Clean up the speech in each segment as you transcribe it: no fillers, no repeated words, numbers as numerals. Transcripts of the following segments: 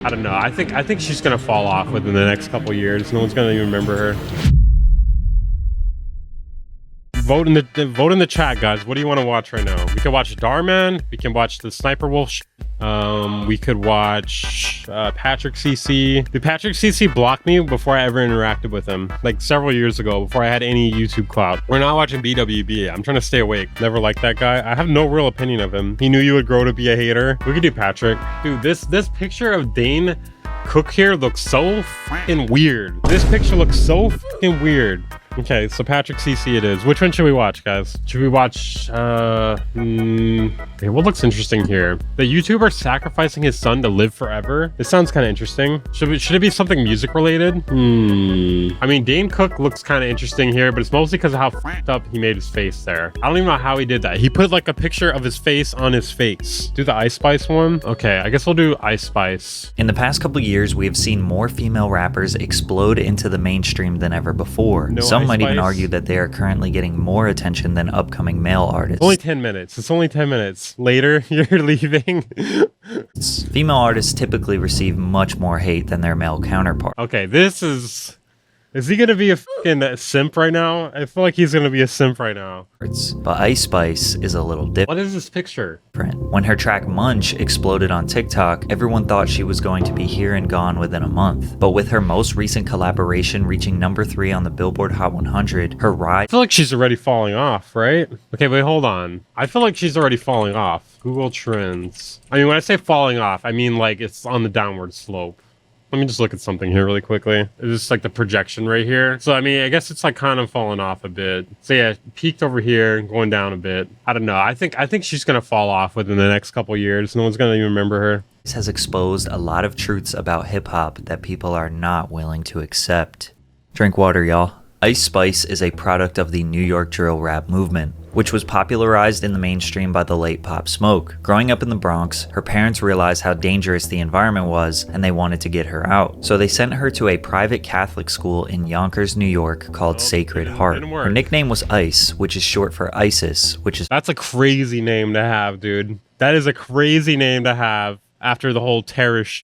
I don't know. I think she's gonna fall off within the next couple years. No one's gonna even remember her. Vote in the chat, guys. What do you want to watch right now? We can watch Darman. We can watch the Sniper Wolf. We could watch Patrick CC. Did Patrick CC block me before I ever interacted with him? Like several years ago, before I had any YouTube clout. We're not watching BWB. I'm trying to stay awake. Never liked that guy. I have no real opinion of him. He knew you would grow to be a hater. We could do Patrick. Dude, this picture of Dane Cook here looks so fucking weird. This picture looks so fucking weird. Okay, so Patrick CC it is. Which one should we watch, guys? Should we watch, okay, what looks interesting here? The YouTuber sacrificing his son to live forever. This sounds kind of interesting. Should it be something music related? I mean, Dane Cook looks kind of interesting here, but it's mostly because of how fucked up he made his face there. I don't even know how he did that. He put like a picture of his face on his face. Do the Ice Spice one? Okay, I guess we'll do Ice Spice. In the past couple years, we have seen more female rappers explode into the mainstream than ever before. Some might even argue that they are currently getting more attention than upcoming male artists. Only 10 minutes. It's only 10 minutes. Later, you're leaving. Female artists typically receive much more hate than their male counterpart. Okay, this is... Is he gonna be a fucking simp right now? I feel like he's gonna be a simp right now. But Ice Spice is a little different. What is this picture? When her track Munch exploded on TikTok, everyone thought she was going to be here and gone within a month. But with her most recent collaboration reaching #3 on the Billboard Hot 100, her rise... I feel like she's already falling off, right? Okay, wait, hold on. I feel like she's already falling off. Google Trends. I mean, when I say falling off, I mean like it's on the downward slope. Let me just look at something here really quickly. It's just like the projection right here. So, I mean, I guess it's like kind of falling off a bit. So yeah, peaked over here, going down a bit. I don't know. I think she's going to fall off within the next couple years. No one's going to even remember her. This has exposed a lot of truths about hip hop that people are not willing to accept. Drink water, y'all. Ice Spice is a product of the New York drill rap movement, which was popularized in the mainstream by the late Pop Smoke. Growing up in the Bronx, her parents realized how dangerous the environment was and they wanted to get her out. So they sent her to a private Catholic school in Yonkers, New York called Sacred Heart. Her nickname was Ice, which is short for Isis, which is... That's a crazy name to have, dude. That is a crazy name to have after the whole terrorist...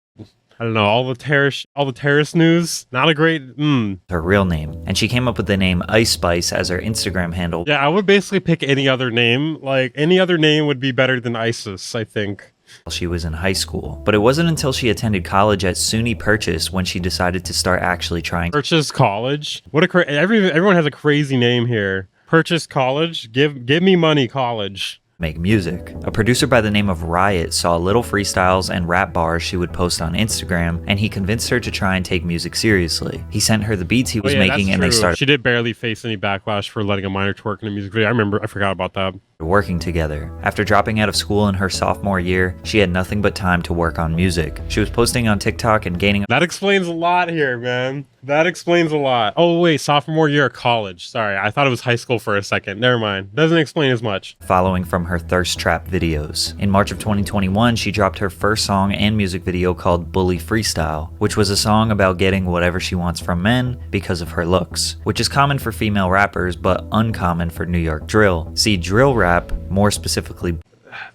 I don't know, all the terrorist news. Not a great, her real name. And she came up with the name Ice Spice as her Instagram handle. Yeah, I would basically pick any other name. Like, any other name would be better than ISIS, I think. While she was in high school. But it wasn't until she attended college at SUNY Purchase when she decided to start actually trying. Purchase College? What a everyone has a crazy name here. Purchase College? Give me money, college. Make music. A producer by the name of Riot saw little freestyles and rap bars she would post on Instagram, and he convinced her to try and take music seriously. He sent her the beats he was making, and they started... She did barely face any backlash for letting a minor twerk in a music video. I forgot about that. Working together. After dropping out of school in her sophomore year, she had nothing but time to work on music. She was posting on TikTok and gaining... That explains a lot here, man. That explains a lot. Oh, wait, sophomore year of college. Sorry, I thought it was high school for a second. Never mind. Doesn't explain as much. Following from her thirst trap videos. In March of 2021, she dropped her first song and music video called Bully Freestyle, which was a song about getting whatever she wants from men because of her looks, which is common for female rappers, but uncommon for New York drill. See, drill rap, more specifically...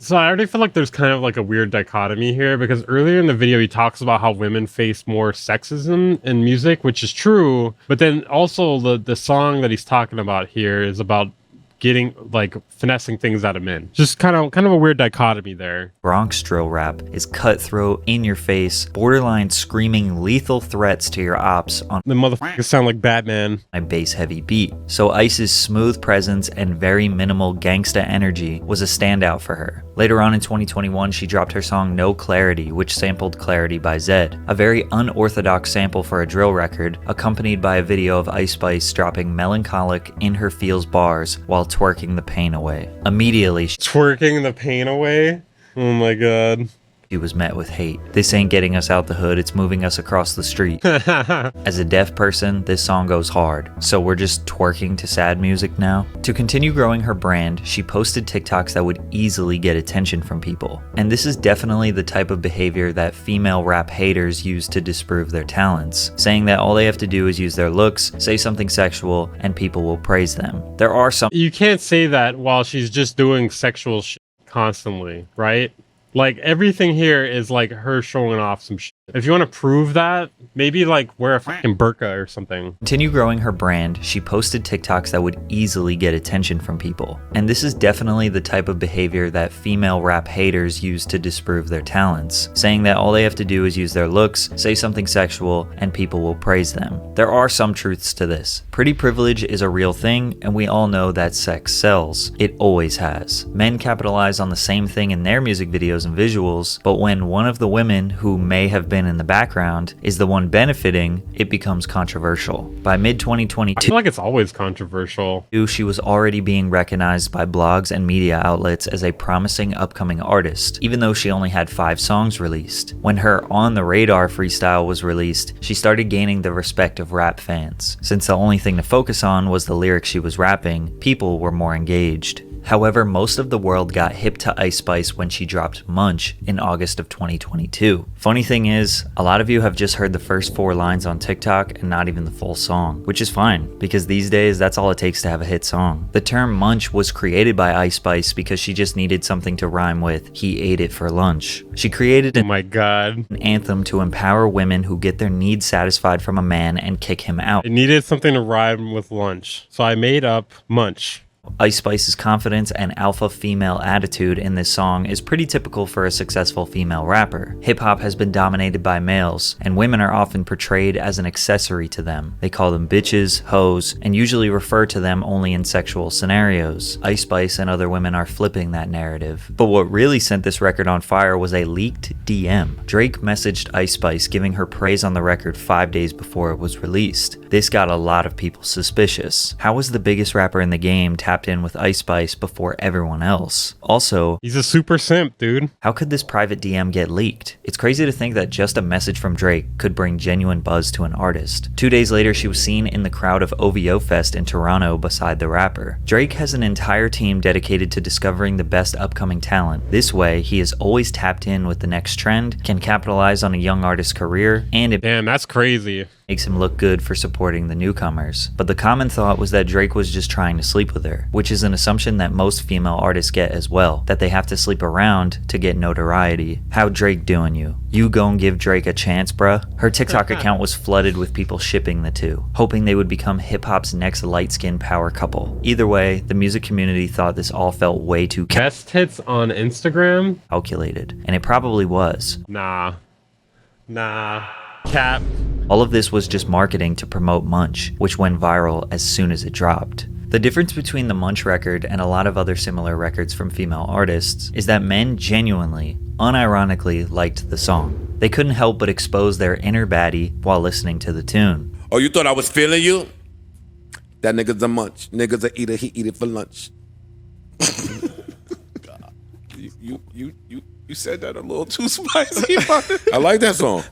So I already feel like there's kind of like a weird dichotomy here, because earlier in the video he talks about how women face more sexism in music, which is true, but then also the song that he's talking about here is about getting like finessing things out of men. Just kind of a weird dichotomy there. Bronx drill rap is cutthroat, in your face, borderline screaming lethal threats to your ops on the motherfuckers sound like Batman. A bass heavy beat. So Ice's smooth presence and very minimal gangsta energy was a standout for her. Later on in 2021, she dropped her song No Clarity, which sampled Clarity by Zed, a very unorthodox sample for a drill record, accompanied by a video of Ice Spice dropping melancholic in her feels bars while twerking the pain away. Immediately, twerking the pain away? Oh my god. She was met with hate. This ain't getting us out the hood, it's moving us across the street. As a deaf person, this song goes hard, so we're just twerking to sad music now. To continue growing her brand, she posted TikToks that would easily get attention from people. And this is definitely the type of behavior that female rap haters use to disprove their talents, saying that all they have to do is use their looks, say something sexual, and people will praise them. There are some... You can't say that while she's just doing sexual shit constantly, right? Like, everything here is like her showing off some shit. If you want to prove that, maybe like wear a fucking burqa or something. Continue growing her brand, she posted TikToks that would easily get attention from people. And this is definitely the type of behavior that female rap haters use to disprove their talents, saying that all they have to do is use their looks, say something sexual, and people will praise them. There are some truths to this. Pretty privilege is a real thing, and we all know that sex sells. It always has. Men capitalize on the same thing in their music videos and visuals, but when one of the women who may have been in the background is the one benefiting, it becomes controversial. By mid-2022, I feel like it's always controversial. she was already being recognized by blogs and media outlets as a promising upcoming artist, even though she only had 5 songs released. When her On the Radar freestyle was released, she started gaining the respect of rap fans. Since the only thing to focus on was the lyrics she was rapping, people were more engaged. However, most of the world got hip to Ice Spice when she dropped Munch in August of 2022. Funny thing is, a lot of you have just heard the first 4 lines on TikTok and not even the full song, which is fine, because these days that's all it takes to have a hit song. The term Munch was created by Ice Spice because she just needed something to rhyme with "he ate it for lunch." She created Oh my god. an anthem to empower women who get their needs satisfied from a man and kick him out. It needed something to rhyme with lunch, so I made up Munch. Ice Spice's confidence and alpha female attitude in this song is pretty typical for a successful female rapper. Hip-hop has been dominated by males, and women are often portrayed as an accessory to them. They call them bitches, hoes, and usually refer to them only in sexual scenarios. Ice Spice and other women are flipping that narrative. But what really sent this record on fire was a leaked DM. Drake messaged Ice Spice giving her praise on the record 5 days before it was released. This got a lot of people suspicious. How was the biggest rapper in the game tapped in with Ice Spice before everyone else? Also, He's a super simp, dude. how could this private DM get leaked? It's crazy to think that just a message from Drake could bring genuine buzz to an artist. 2 days later, she was seen in the crowd of OVO Fest in Toronto beside the rapper. Drake has an entire team dedicated to discovering the best upcoming talent. This way, he is always tapped in with the next trend, can capitalize on a young artist's career, and it Damn, that's crazy. makes him look good for supporting the newcomers. But the common thought was that Drake was just trying to sleep with her, which is an assumption that most female artists get as well, that they have to sleep around to get notoriety. How Drake doing you? You gon' give Drake a chance, bruh? Her TikTok account was flooded with people shipping the two, hoping they would become hip-hop's next light-skinned power couple. Either way, the music community thought this all felt way too Best hits on Instagram? calculated, and it probably was. Nah. Cap. All of this was just marketing to promote Munch, which went viral as soon as it dropped. The difference between the Munch record and a lot of other similar records from female artists is that men genuinely, unironically liked the song. They couldn't help but expose their inner baddie while listening to the tune. Oh, you thought I was feeling you? That nigga's a munch. Nigga's a eater, he eat it for lunch. You said that a little too spicy. I like that song.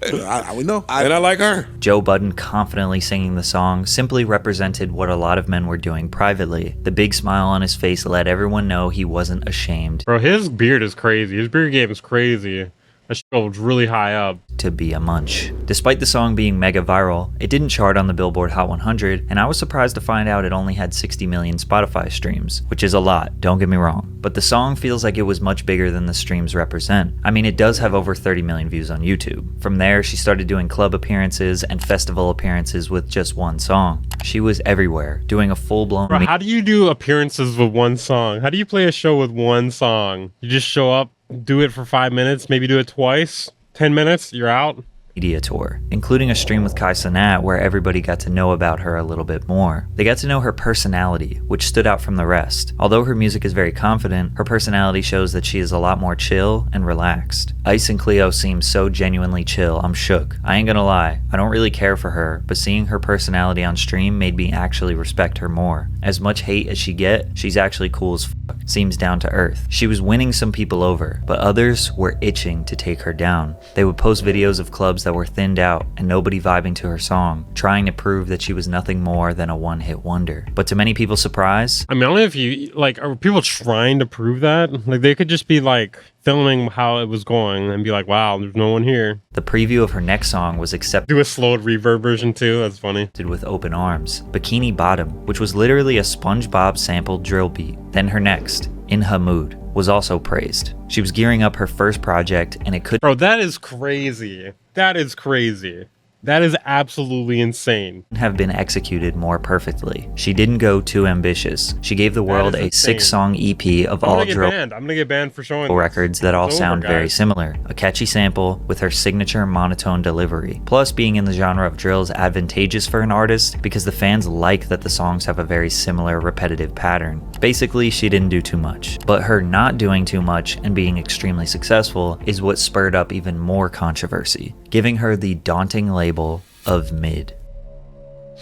We know. And I like her. Joe Budden confidently singing the song simply represented what a lot of men were doing privately. The big smile on his face let everyone know he wasn't ashamed Bro, his beard is crazy. His beard game is crazy. That shit goes really high up. to be a Munch. Despite the song being mega viral, it didn't chart on the Billboard Hot 100, and I was surprised to find out it only had 60 million Spotify streams, which is a lot, don't get me wrong. But the song feels like it was much bigger than the streams represent. I mean, it does have over 30 million views on YouTube. From there, she started doing club appearances and festival appearances with just one song. She was everywhere, doing a full-blown... Bro, how do you do appearances with one song? How do you play a show with one song? You just show up, do it for 5 minutes, maybe do it twice, 10 minutes, you're out? media tour, including a stream with Kai Cenat where everybody got to know about her a little bit more. They got to know her personality, which stood out from the rest. Although her music is very confident, her personality shows that she is a lot more chill and relaxed. Ice and Cleo seem so genuinely chill, I'm shook. I ain't gonna lie, I don't really care for her, but seeing her personality on stream made me actually respect her more. As much hate as she get, she's actually cool as fuck. Seems down to earth. She was winning some people over, but others were itching to take her down. They would post videos of clubs that were thinned out and nobody vibing to her song, trying to prove that she was nothing more than a one-hit wonder. But to many people's surprise, I mean, only if you, like, are people trying to prove that? Like, they could just be, like, filming how it was going and be like, wow, there's no one here. The preview of her next song was accepted Do a slow reverb version too. That's funny. with open arms. Bikini Bottom, which was literally a SpongeBob sampled drill beat. Then her next, In Her Mood, was also praised. She was gearing up her first project, and it could Bro, that is crazy. That is crazy. That is absolutely insane. have been executed more perfectly. She didn't go too ambitious. She gave the world is a insane. 6-song EP of I'm all gonna get drill banned. I'm gonna get banned for showing this. records that all It's over, sound very guys. similar. A catchy sample with her signature monotone delivery. Plus, being in the genre of drill is advantageous for an artist because the fans like that the songs have a very similar repetitive pattern. Basically, she didn't do too much. But her not doing too much and being extremely successful is what spurred up even more controversy, giving her the daunting label of mid.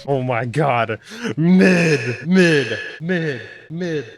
Oh my god. Mid.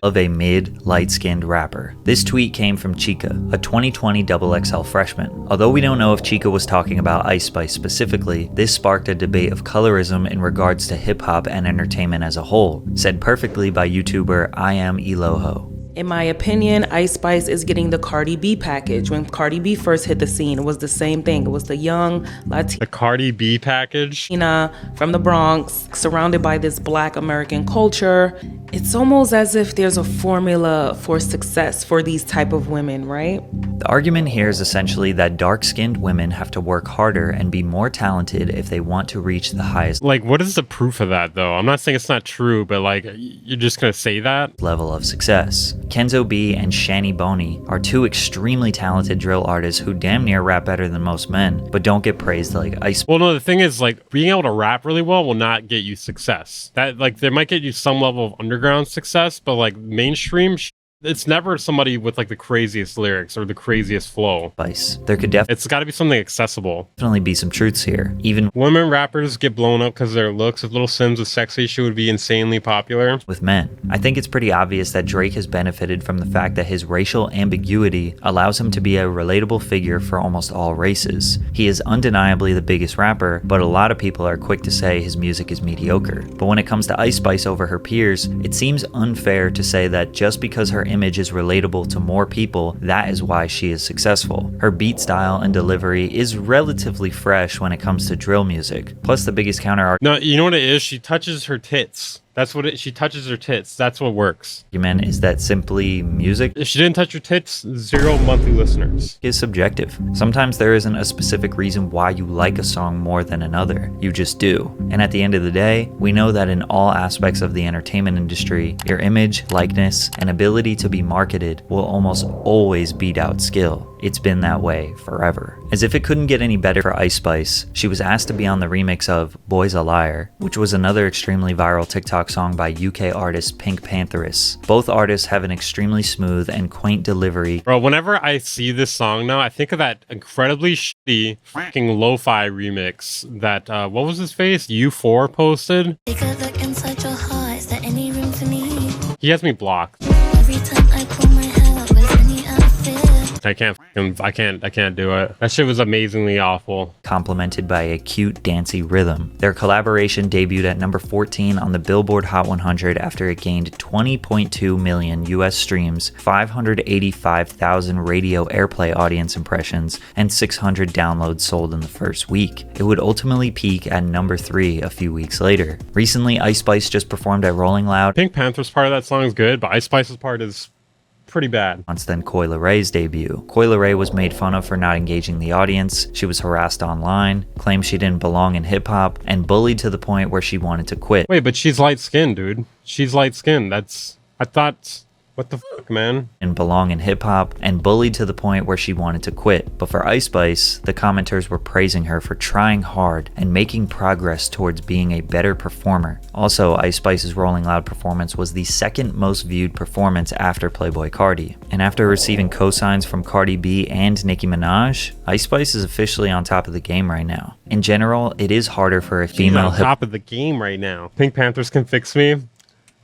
Of a mid, light-skinned rapper. This tweet came from Chica, a 2020 XXL freshman. Although we don't know if Chica was talking about Ice Spice specifically, this sparked a debate of colorism in regards to hip-hop and entertainment as a whole, said perfectly by YouTuber I Am Eloho. In my opinion, Ice Spice is getting the Cardi B package. When Cardi B first hit the scene, it was the same thing. It was the young The Cardi B package. Latina from the Bronx, surrounded by this Black American culture. It's almost as if there's a formula for success for these type of women, right? The argument here is essentially that dark-skinned women have to work harder and be more talented if they want to reach the highest Like, what is the proof of that, though? I'm not saying it's not true, but, like, you're just gonna say that? level of success. Kenzo B and Shani Boney are two extremely talented drill artists who damn near rap better than most men, but don't get praised like Ice. Well, no, the thing is, like, being able to rap really well will not get you success. That, like, there might get you some level of underground success, but, like, mainstream, it's never somebody with, like, the craziest lyrics or the craziest flow. Spice. There could It's got to be something accessible. definitely be some truths here. Even Women rappers get blown up because of their looks. If Little Sims with Sexy, she would be insanely popular. with men. I think it's pretty obvious that Drake has benefited from the fact that his racial ambiguity allows him to be a relatable figure for almost all races. He is undeniably the biggest rapper, but a lot of people are quick to say his music is mediocre. But when it comes to Ice Spice over her peers, it seems unfair to say that just because her image is relatable to more people, that is why she is successful. Her beat style and delivery is relatively fresh when it comes to drill music. Plus, the biggest counter No, you know what it is? She touches her tits. That's what she touches her tits. That's what works. argument is that simply music If she didn't touch her tits, 0 monthly listeners. is subjective. Sometimes there isn't a specific reason why you like a song more than another. You just do. And at the end of the day, we know that in all aspects of the entertainment industry, your image, likeness, and ability to be marketed will almost always beat out skill. It's been that way forever. As if it couldn't get any better for Ice Spice, she was asked to be on the remix of Boy's a Liar, which was another extremely viral TikTok song by UK artist Pink Pantheress. Both artists have an extremely smooth and quaint delivery. Bro, whenever I see this song now, I think of that incredibly shitty fucking lo-fi remix that, what was his face? U4 posted. Take a look inside your heart. Is there any room for me? He has me blocked. Every time I pull my hair out, was any outfit? I can't do it. That shit was amazingly awful. Complemented by a cute, dancey rhythm. Their collaboration debuted at number 14 on the Billboard Hot 100 after it gained 20.2 million US streams, 585,000 radio airplay audience impressions, and 600 downloads sold in the first week. It would ultimately peak at number 3 a few weeks later. Recently, Ice Spice just performed at Rolling Loud. Pink Panther's part of that song is good, but Ice Spice's part is pretty bad. Once then Coi Leray's debut. Coi Leray was made fun of for not engaging the audience, she was harassed online, claimed she didn't belong in hip-hop, and bullied to the point where she wanted to quit. Wait, but she's light-skinned, dude. She's light-skinned. I thought... What the fuck, man? And belong in hip-hop, and bullied to the point where she wanted to quit. But for Ice Spice, the commenters were praising her for trying hard and making progress towards being a better performer. Also, Ice Spice's Rolling Loud performance was the second most viewed performance after Playboi Carti. And after receiving cosigns from Cardi B and Nicki Minaj, Ice Spice is officially on top of the game right now. In general, it is harder for a She's female on top of the game right now. Pink Panthers can fix me.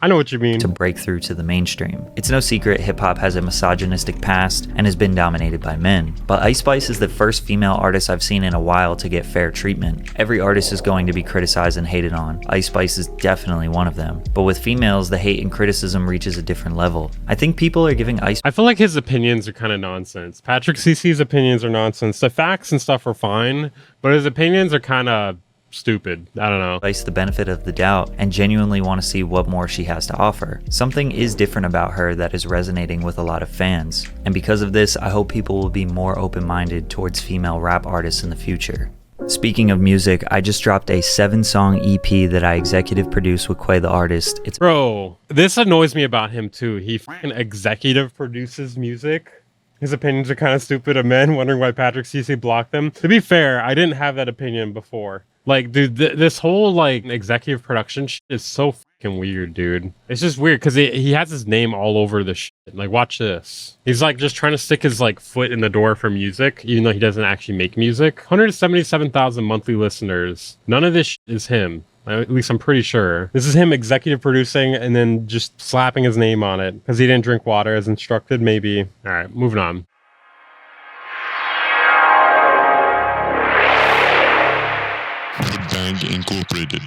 I know what you mean. to break through to the mainstream. It's no secret hip hop has a misogynistic past and has been dominated by men. But Ice Spice is the first female artist I've seen in a while to get fair treatment. Every artist is going to be criticized and hated on. Ice Spice is definitely one of them. But with females, the hate and criticism reaches a different level. I think people are giving Ice I feel like his opinions are kind of nonsense. Patrick CC's opinions are nonsense. The facts and stuff are fine, but his opinions are kind of stupid. I don't know. Spice the benefit of the doubt and genuinely want to see what more she has to offer. Something is different about her that is resonating with a lot of fans. And because of this, I hope people will be more open-minded towards female rap artists in the future. Speaking of music, I just dropped a 7-song EP that I executive produced with Quay the Artist. It's Bro, this annoys me about him too. He fucking executive produces music. His opinions are kind of stupid of men, wondering why Patrick CC blocked them. To be fair, I didn't have that opinion before. Like, dude, this whole, like, executive production shit is so fucking weird, dude. It's just weird, because he has his name all over the shit. Like, watch this. He's, like, just trying to stick his, like, foot in the door for music, even though he doesn't actually make music. 177,000 monthly listeners. None of this shit is him. At least I'm pretty sure. This is him executive producing and then just slapping his name on it, because he didn't drink water as instructed, maybe. All right, moving on. The Band Incorporated.